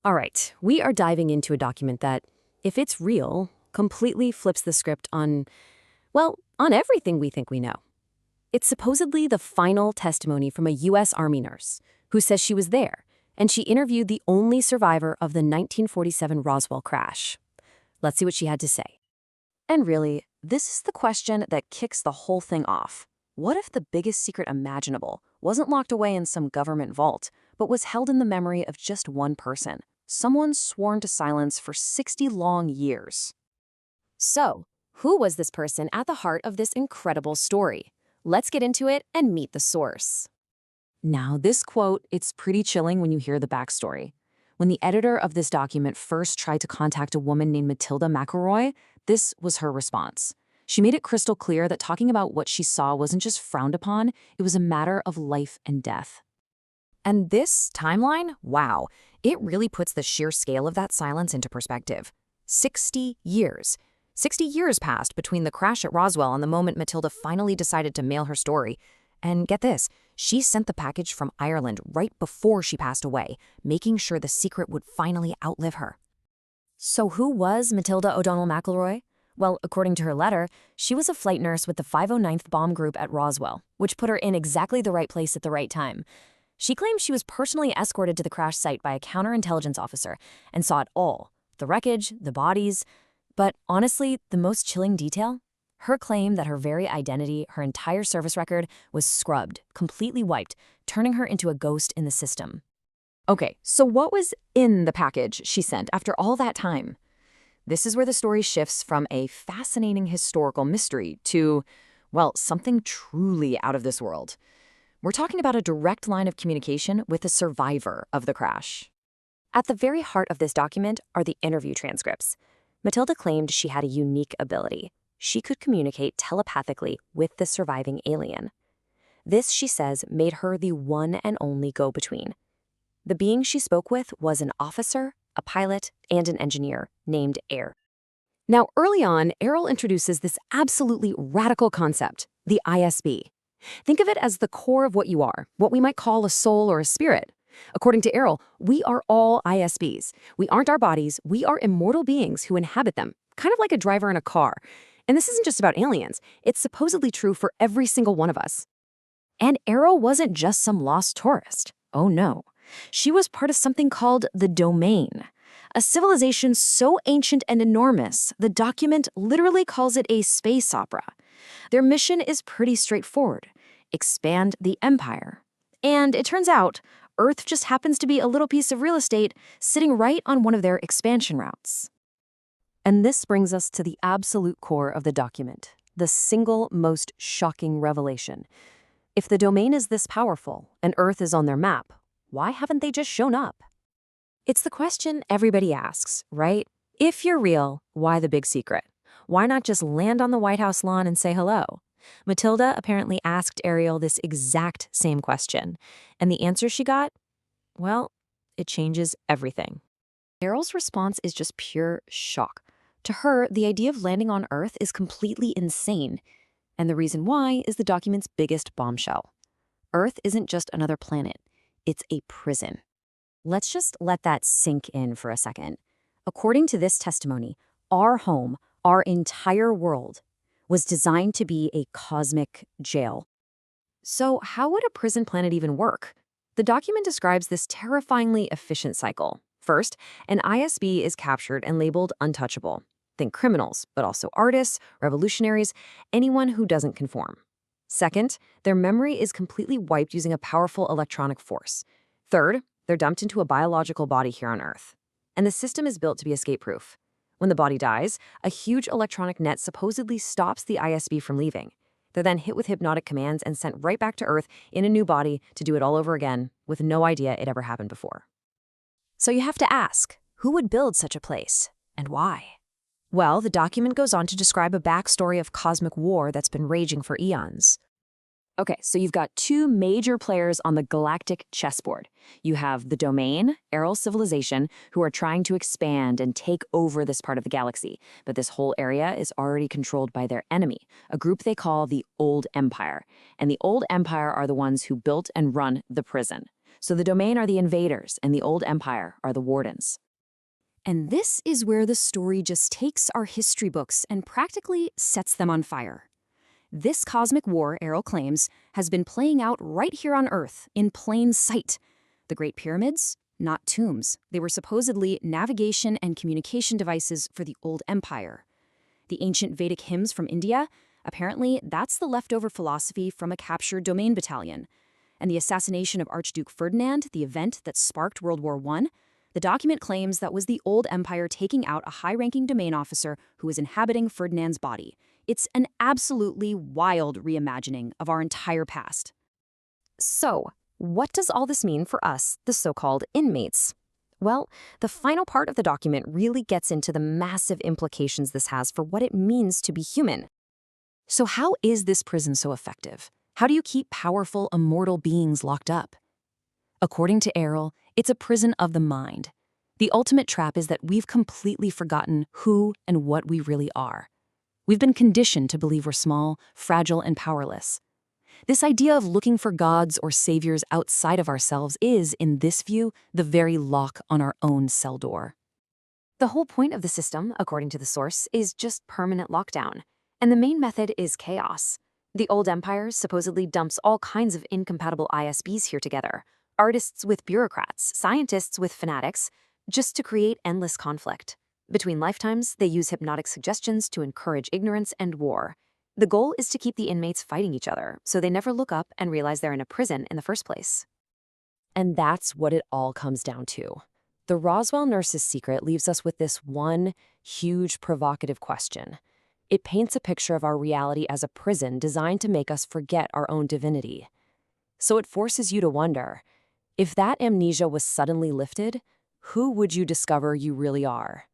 All right, we are diving into a document that, if it's real, completely flips the script on, well, on everything we think we know. It's supposedly the final testimony from a U.S. Army nurse who says she was there, and she interviewed the only survivor of the 1947 Roswell crash. Let's see what she had to say. And really, this is the question that kicks the whole thing off. What if the biggest secret imaginable wasn't locked away in some government vault, but was held in the memory of just one person, someone sworn to silence for 60 long years? So, who was this person at the heart of this incredible story? Let's get into it and meet the source. Now, this quote, it's pretty chilling when you hear the backstory. When the editor of this document first tried to contact a woman named Matilda MacElroy, this was her response. She made it crystal clear that talking about what she saw wasn't just frowned upon, it was a matter of life and death. And this timeline, wow, it really puts the sheer scale of that silence into perspective. 60 years. 60 years passed between the crash at Roswell and the moment Matilda finally decided to mail her story. And get this, she sent the package from Ireland right before she passed away, making sure the secret would finally outlive her. So who was Matilda O'Donnell MacElroy? Well, according to her letter, she was a flight nurse with the 509th Bomb Group at Roswell, which put her in exactly the right place at the right time. She claimed she was personally escorted to the crash site by a counterintelligence officer and saw it all, the wreckage, the bodies. But honestly, the most chilling detail? Her claim that her very identity, her entire service record, was scrubbed, completely wiped, turning her into a ghost in the system. Okay, so what was in the package she sent after all that time? This is where the story shifts from a fascinating historical mystery to, well, something truly out of this world. We're talking about a direct line of communication with a survivor of the crash. At the very heart of this document are the interview transcripts. Matilda claimed she had a unique ability. She could communicate telepathically with the surviving alien. This, she says, made her the one and only go-between. The being she spoke with was an officer, a pilot, and an engineer named Air. Now, early on, Errol introduces this absolutely radical concept, the ISB. Think of it as the core of what you are, what we might call a soul or a spirit. According to Errol, we are all ISBs. We aren't our bodies, we are immortal beings who inhabit them, kind of like a driver in a car. And this isn't just about aliens, it's supposedly true for every single one of us. And Errol wasn't just some lost tourist. Oh no. She was part of something called the Domain, a civilization so ancient and enormous, the document literally calls it a space opera. Their mission is pretty straightforward: expand the empire. And it turns out, Earth just happens to be a little piece of real estate sitting right on one of their expansion routes. And this brings us to the absolute core of the document, the single most shocking revelation. If the Domain is this powerful and Earth is on their map, why haven't they just shown up? It's the question everybody asks, right? If you're real, why the big secret? Why not just land on the White House lawn and say hello? Matilda apparently asked Ariel this exact same question, and the answer she got, well, it changes everything. Ariel's response is just pure shock. To her, the idea of landing on Earth is completely insane, and the reason why is the document's biggest bombshell. Earth isn't just another planet, it's a prison. Let's just let that sink in for a second. According to this testimony, our home, our entire world, was designed to be a cosmic jail. So how would a prison planet even work? The document describes this terrifyingly efficient cycle. First, an ISB is captured and labeled untouchable. Think criminals, but also artists, revolutionaries, anyone who doesn't conform. Second, their memory is completely wiped using a powerful electronic force. Third, they're dumped into a biological body here on Earth. And the system is built to be escape-proof. When the body dies, a huge electronic net supposedly stops the ISB from leaving. They're then hit with hypnotic commands and sent right back to Earth in a new body to do it all over again, with no idea it ever happened before. So you have to ask, who would build such a place, and why? Well, the document goes on to describe a backstory of cosmic war that's been raging for eons. Okay, so you've got two major players on the galactic chessboard. You have the Domain, Errol civilization, who are trying to expand and take over this part of the galaxy. But this whole area is already controlled by their enemy, a group they call the Old Empire. And the Old Empire are the ones who built and run the prison. So the domain are the invaders, and the old empire are the wardens. And this is where the story just takes our history books and practically sets them on fire. This cosmic war, Errol claims, has been playing out right here on Earth, in plain sight. The Great Pyramids? Not tombs. They were supposedly navigation and communication devices for the old empire. The ancient Vedic hymns from India? Apparently, that's the leftover philosophy from a captured domain battalion. And the assassination of Archduke Ferdinand, the event that sparked World War I? The document claims that was the old empire taking out a high-ranking domain officer who was inhabiting Ferdinand's body. It's an absolutely wild reimagining of our entire past. So, what does all this mean for us, the so-called inmates? Well, the final part of the document really gets into the massive implications this has for what it means to be human. So how is this prison so effective? How do you keep powerful, immortal beings locked up? According to Errol, it's a prison of the mind. The ultimate trap is that we've completely forgotten who and what we really are. We've been conditioned to believe we're small, fragile, and powerless. This idea of looking for gods or saviors outside of ourselves is, in this view, the very lock on our own cell door. The whole point of the system, according to the source, is just permanent lockdown. And the main method is chaos. The old empire supposedly dumps all kinds of incompatible ISBs here together, artists with bureaucrats, scientists with fanatics, just to create endless conflict. Between lifetimes, they use hypnotic suggestions to encourage ignorance and war. The goal is to keep the inmates fighting each other, so they never look up and realize they're in a prison in the first place. And that's what it all comes down to. The Roswell nurse's secret leaves us with this one huge provocative question. It paints a picture of our reality as a prison designed to make us forget our own divinity. So it forces you to wonder, if that amnesia was suddenly lifted, who would you discover you really are?